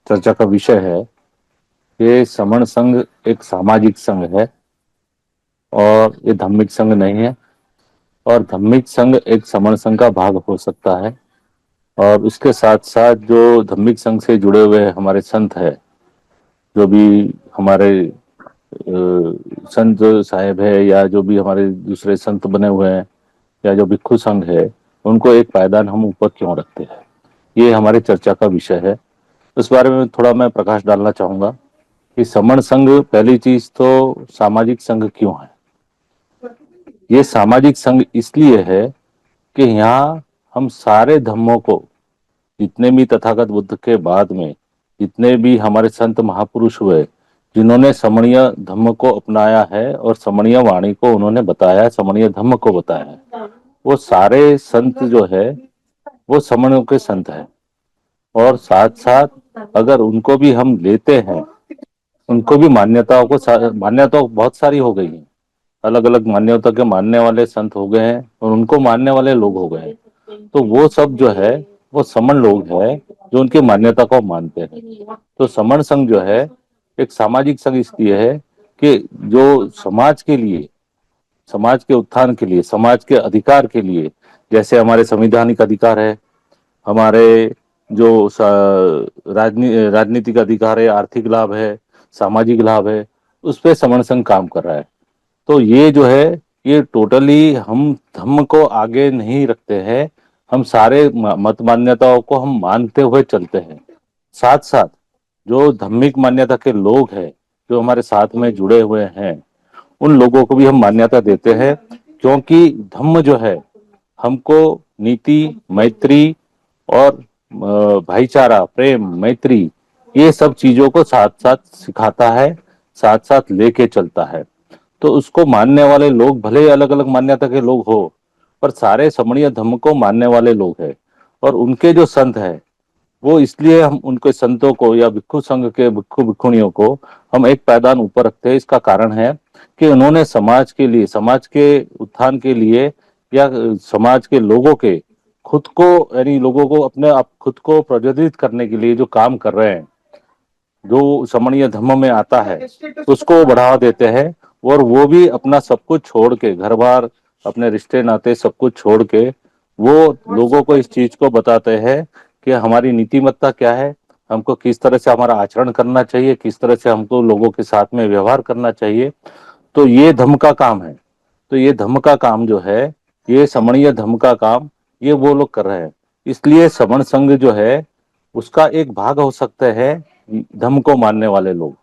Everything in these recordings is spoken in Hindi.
चर्चा का विषय है कि समण संघ एक सामाजिक संघ है और ये धार्मिक संघ नहीं है। और धार्मिक संघ एक समण संघ का भाग हो सकता है। और उसके साथ साथ जो धार्मिक संघ से जुड़े हुए हमारे संत है, जो भी हमारे संत साहेब है या जो भी हमारे दूसरे संत बने हुए हैं या जो भिक्षु संघ है, उनको एक पायदान हम ऊपर क्यों रखते हैं, ये हमारी चर्चा का विषय है। इस बारे में थोड़ा मैं प्रकाश डालना चाहूंगा कि समण संघ पहली चीज तो सामाजिक संघ क्यों है। ये सामाजिक संघ इसलिए है कि यहाँ हम सारे धर्मों को, जितने भी तथागत बुद्ध के बाद में जितने भी हमारे संत महापुरुष हुए जिन्होंने समणीय धर्म को अपनाया है और समणीय वाणी को उन्होंने बताया है, समणीय धर्म को बताया है, वो सारे संत जो है वो समणों के संत है। और साथ साथ अगर उनको भी हम लेते हैं, उनको भी मान्यताओं बहुत सारी हो गई हैं, अलग अलग मान्यता के मानने वाले संत हो गए हैं और उनको मानने वाले लोग हो गए हैं। तो वो सब जो है वो समण लोग हैं जो उनकी मान्यता को मानते हैं। तो समण संघ जो है एक सामाजिक संघ इसलिए है कि जो समाज के लिए, समाज के उत्थान के लिए, समाज के अधिकार के लिए, जैसे हमारे संवैधानिक अधिकार है, हमारे जो राजनीतिक अधिकार है, आर्थिक लाभ है, सामाजिक लाभ है, उस पे समण संघ काम कर रहा है। तो ये जो है ये टोटली हम धर्म को आगे नहीं रखते हैं, हम सारे मत मान्यताओं को हम मानते हुए चलते हैं। साथ साथ जो धार्मिक मान्यता के लोग हैं जो हमारे साथ में जुड़े हुए हैं, उन लोगों को भी हम मान्यता देते हैं, क्योंकि धम्म जो है हमको नीति, मैत्री और भाईचारा, प्रेम, मैत्री, ये सब चीजों को साथ साथ सिखाता है, साथ साथ लेके चलता है। तो उसको मानने वाले लोग भले ही अलग अलग मान्यता के लोग हो, पर सारे समणीय धर्म को मानने वाले लोग हैं। और उनके जो संत है वो, इसलिए हम उनके संतों को या भिक्षु संघ के भिक्षु भिक्षुणियों को हम एक पायदान ऊपर रखते हैं। इसका कारण है कि उन्होंने समाज के लिए, समाज के उत्थान के लिए या समाज के लोगों के खुद को, यानी लोगों को अपने आप खुद को प्रज्वलित करने के लिए जो काम कर रहे हैं, जो समणीय धर्म में आता है उसको बढ़ावा देते हैं। और वो भी अपना सब कुछ छोड़ के, घर बार, अपने रिश्ते नाते सब कुछ छोड़ के वो लोगों को इस चीज को बताते हैं कि हमारी नीतिमत्ता क्या है, हमको किस तरह से हमारा आचरण करना चाहिए, किस तरह से हमको लोगों के साथ में व्यवहार करना चाहिए। तो ये धर्म का काम है। तो ये धर्म का काम जो है, ये समणीय धर्म का काम ये वो लोग कर रहे हैं। इसलिए समण संघ जो है उसका एक भाग हो सकते हैं धर्म को मानने वाले लोग।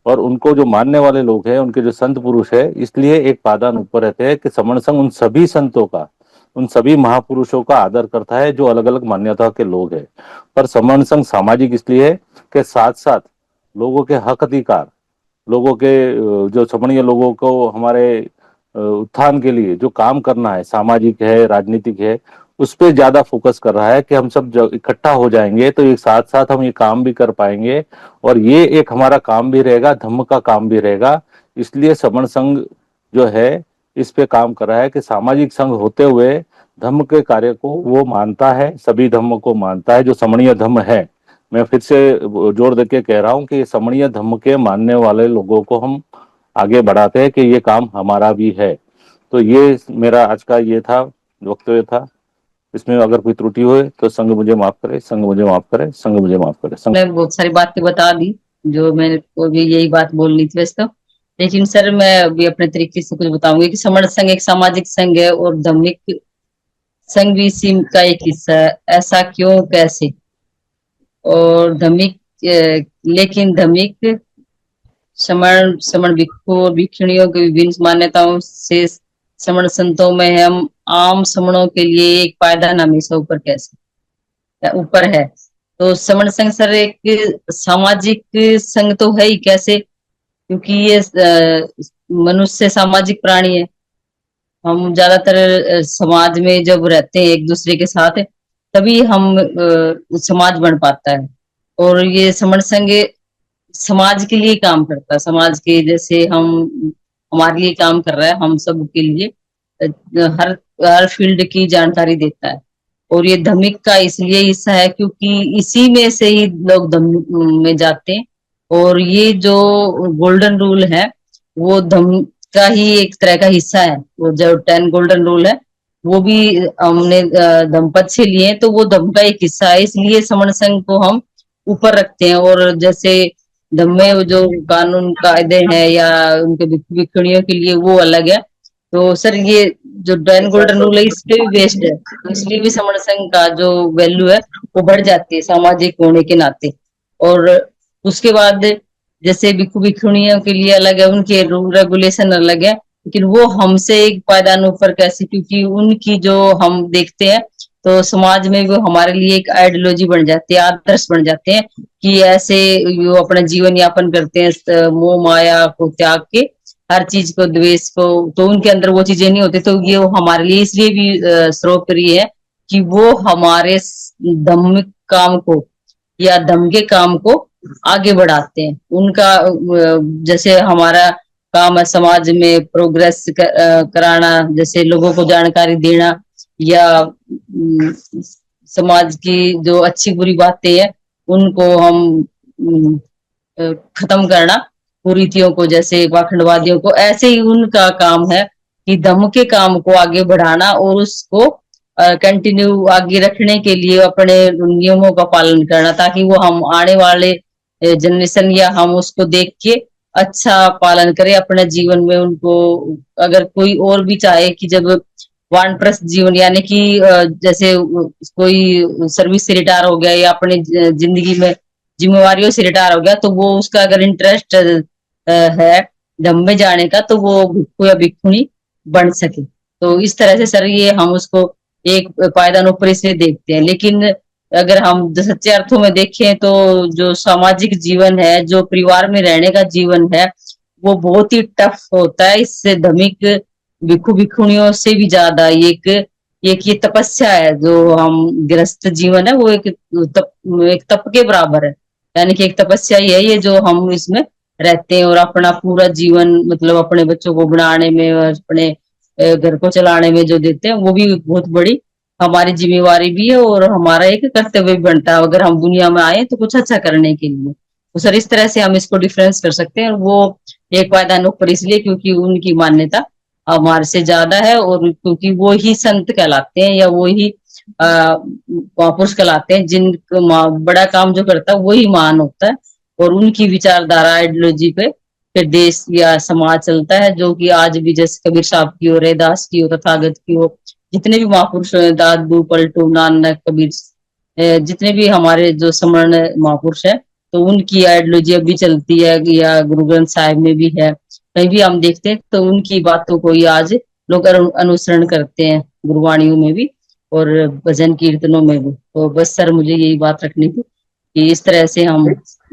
और उनको जो मानने वाले लोग हैं, उनके जो संत पुरुष है, इसलिए एक पादान ऊपर रहते हैं कि समण संघ उन सभी संतों का, उन सभी महापुरुषों का आदर करता है जो अलग अलग मान्यता के लोग हैं। पर समण संघ सामाजिक इसलिए है कि साथ साथ लोगों के हक अधिकार, लोगों के जो समणीय लोगों को हमारे उत्थान के लिए जो काम करना है, सामाजिक है, राजनीतिक है, उस पर ज्यादा फोकस कर रहा है कि हम सब जब इकट्ठा हो जाएंगे तो एक साथ साथ हम ये काम भी कर पाएंगे। और ये एक हमारा काम भी रहेगा, धम्म का काम भी रहेगा। इसलिए समण संघ जो है इस पे काम कर रहा है कि सामाजिक संघ होते हुए धम्म के कार्य को वो मानता है, सभी धर्मों को मानता है जो समणीय धम्म है। मैं फिर से जोर देके कह रहा हूँ कि ये समणीय धर्म के मानने वाले लोगों को हम आगे बढ़ाते हैं कि ये काम हमारा भी है। तो ये मेरा आज का ये था, वक्तव्य था। इसमें अगर कोई त्रुटि हो तो संघ मुझे माफ करे, संघ मुझे माफ करे, संघ मुझे माफ करे। संघ ने बहुत सारी बातें बता दी जो मैंने को भी यही बात बोलनी थी वैसे तो। लेकिन सर मैं भी अपने तरीके से कुछ बताऊंगी कि समण संघ एक सामाजिक संघ है और धार्मिक संघ भी इसी का एक हिस्सा है। ऐसा क्यों, कैसे? और धार्मिक लेकिन धार्मिक समण समण भिक्षु और भिक्षुणियों की विभिन्न मान्यताओं से समण संतों में हम आम समणों के लिए एक पायदान हमेशा ऊपर, कैसे ऊपर है। तो समण संघ सर एक सामाजिक संघ तो है ही, कैसे? क्योंकि ये मनुष्य सामाजिक प्राणी है। हम ज्यादातर समाज में जब रहते हैं एक दूसरे के साथ, तभी हम समाज बन पाता है। और ये समण संघ समाज के लिए काम करता है, समाज के जैसे हम, हमारे लिए काम कर रहा है, हम सब के लिए हर हर फील्ड की जानकारी देता है। और ये धमिक का इसलिए हिस्सा है क्योंकि इसी में से ही लोग धमिक में जाते हैं। और ये जो गोल्डन रूल है वो धम का ही एक तरह का हिस्सा है। वो जो 10 गोल्डन रूल है वो भी हमने धम्पद से लिए हैं, तो वो धम का एक हिस्सा है, इसलिए समण संघ को हम ऊपर रखते हैं। और जैसे धम में वो जो कानून कायदे हैं या उनके भिक्षुणियों के लिए वो अलग है। तो सर ये जो 10 गोल्डन रूल है इस पे भी बेस्ड है, तो इसलिए भी समण संघ का जो वैल्यू है वो बढ़ जाती है सामाजिक होने के नाते। और उसके बाद जैसे भिक्षु भिक्षुणियों के लिए अलग है, उनके रूल रेगुलेशन अलग है, लेकिन वो हमसे एक पायदान ऊपर कैसे, क्योंकि उनकी जो हम देखते हैं तो समाज में वो हमारे लिए एक आइडियोलॉजी बन जाती है, आदर्श बन जाते हैं कि ऐसे वो अपना जीवन यापन करते हैं मोह माया को त्याग के, हर चीज को द्वेष को, तो उनके अंदर वो चीजें नहीं होती। तो ये वो हमारे लिए इसलिए भी सर्वोपरि है कि वो हमारे धार्मिक काम को या धम के काम को आगे बढ़ाते हैं। उनका जैसे हमारा काम है समाज में प्रोग्रेस कराना, जैसे लोगों को जानकारी देना या समाज की जो अच्छी बुरी बातें हैं उनको हम खत्म करना, कुरीतियों को, जैसे पाखंडवादियों को, ऐसे ही उनका काम है कि धम्म के काम को आगे बढ़ाना और उसको कंटिन्यू आगे रखने के लिए अपने नियमों का पालन करना, ताकि वो हम आने वाले जनरेशन या हम उसको देख के अच्छा पालन करें अपने जीवन में। उनको अगर कोई और भी चाहे कि जब वानप्रस्थ जीवन यानी कि जैसे कोई सर्विस से रिटायर हो गया या अपने जिंदगी में जिम्मेवारियों से रिटायर हो गया, तो वो उसका अगर इंटरेस्ट है धम्म में जाने का, तो वो भिक्षु या भिक्षुणी बन सके। तो इस तरह से सर ये हम उसको एक पायदान ऊपर इसलिए देखते हैं। लेकिन अगर हम सच्चे अर्थों में देखें तो जो सामाजिक जीवन है, जो परिवार में रहने का जीवन है, वो बहुत ही टफ होता है। इससे धमिक भिक्षु भिक्षुणियों से भी ज्यादा एक ये तपस्या है जो हम गृहस्थ जीवन है वो एक तप के बराबर है, यानी कि एक तपस्या ही है ये जो हम इसमें रहते हैं। और अपना पूरा जीवन मतलब अपने बच्चों को बनाने में और अपने घर को चलाने में जो देते हैं वो भी बहुत बड़ी हमारी जिम्मेवारी भी है और हमारा एक कर्तव्य भी बनता है अगर हम दुनिया में आए तो कुछ अच्छा करने के लिए। तो सर इस तरह से हम इसको डिफरेंस कर सकते हैं। वो एक पायदान ऊपर इसलिए क्योंकि उनकी मान्यता हमारे से ज्यादा है, और क्योंकि वो ही संत कहलाते हैं या वो ही महापुरुष कहलाते हैं, जिन बड़ा काम जो करता है वही महान होता है। और उनकी विचारधारा आइडियोलॉजी पे फिर देश या समाज चलता है, जो कि आज भी जैसे कबीर साहब की हो, रैदास की हो, तथागत की हो, जितने भी महापुरुष हैं, दादू पलटू नानक कबीर, जितने भी हमारे जो समर्ण महापुरुष है, तो उनकी आइडियोलॉजी अभी चलती है या गुरु ग्रंथ साहिब में भी है, कहीं भी हम देखते हैं तो उनकी बातों को ही आज लोग अनुसरण करते हैं, गुरुवाणियों में भी और भजन कीर्तनों में भी। तो बस सर मुझे यही बात रखनी थी कि इस तरह से हम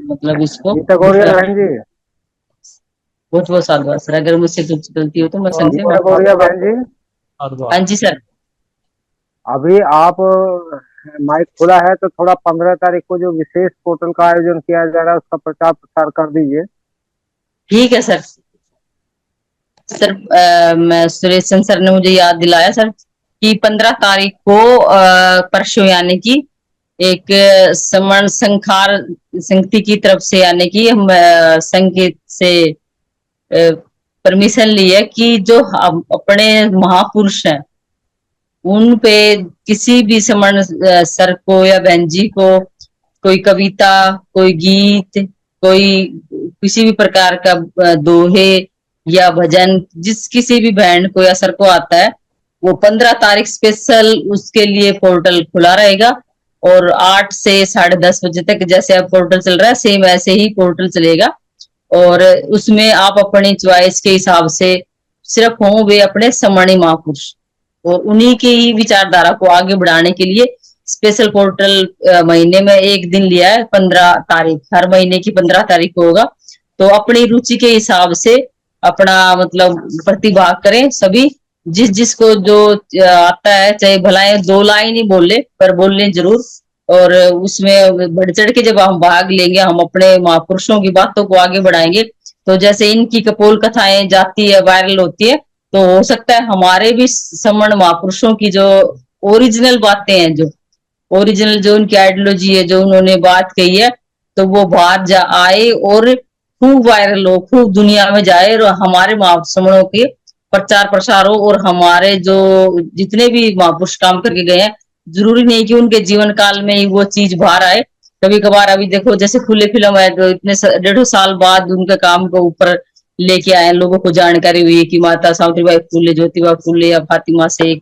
मतलब इसको बहन जी बहुत बहुत साधुवाद सर, अगर मुझसे कुछ गलती हो तो मैं संशय बहन जी। हाँ जी सर। अभी आप माइक खुला है तो थोड़ा 15 तारीख को जो विशेष पोर्टल का आयोजन किया जा रहा है उसका प्रचार प्रसार कर दीजिए। ठीक है सर। सर मैं सुरेश चंद्र सर ने मुझे याद दिलाया सर कि 15 तारीख को परसों यानी कि एक समण संखार संगति की तरफ से यानी कि हम संघ से परमिशन ली है कि जो अपने महापुरुष हैं उन पे किसी भी समण सर को या बहन जी को कोई कविता, कोई गीत, कोई किसी भी प्रकार का दोहे या भजन जिस किसी भी बहन को या सर को आता है, वो 15 तारीख स्पेशल उसके लिए पोर्टल खुला रहेगा। और 8 से 10:30 बजे तक जैसे अब पोर्टल चल रहा है सेम ऐसे ही पोर्टल चलेगा। और उसमें आप अपनी चॉइस के हिसाब से सिर्फ हों वे अपने समणी महापुरुष और उन्हीं की ही विचारधारा को आगे बढ़ाने के लिए स्पेशल पोर्टल महीने में एक दिन लिया है, 15 तारीख, हर महीने की 15 तारीख को होगा। तो अपनी रुचि के हिसाब से अपना मतलब प्रतिभाग करें सभी, जिस जिसको जो आता है, चाहे भलाए 2 लाइन ही बोल ले पर बोल लें जरूर। और उसमें बढ़ चढ़ के जब हम भाग लेंगे, हम अपने महापुरुषों की बातों को आगे बढ़ाएंगे। तो जैसे इनकी कपोल कथाएं जाती है, वायरल होती है, तो हो सकता है हमारे भी समण महापुरुषों की जो ओरिजिनल बातें हैं जो ओरिजिनल जो उनकी आइडियोलॉजी है, जो उन्होंने बात कही है, तो वो बाहर जा आए और खूब वायरल हो, खूब दुनिया में जाए और हमारे महापुरुषों के प्रचार प्रसार हो। और हमारे जो जितने भी महापुरुष काम करके गए हैं, जरूरी नहीं कि उनके जीवन काल में ही वो चीज बाहर आए। कभी कभार अभी देखो जैसे खुले फिल्म है, तो इतने 1.5 साल बाद उनके काम को ऊपर लेके आए, लोगों को जानकारी हुई कि माता सावित्रीबाई फुले, ज्योतिबा फुले या फातिमा शेख,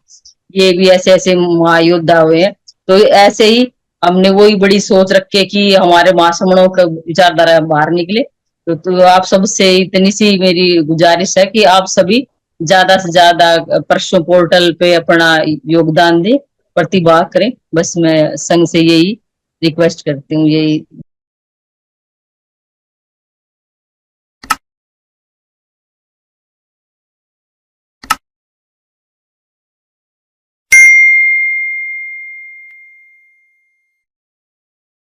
ये भी ऐसे ऐसे महायोद्धा हुए हैं। तो ऐसे ही हमने वही बड़ी सोच रखे कि हमारे महासमणों का विचारधारा बाहर निकले। तो आप सबसे इतनी सी मेरी गुजारिश है कि आप सभी ज्यादा से ज्यादा प्रश्न पोर्टल पे अपना योगदान दें, प्रतिभाग करें। बस मैं संघ से यही रिक्वेस्ट करती हूँ, यही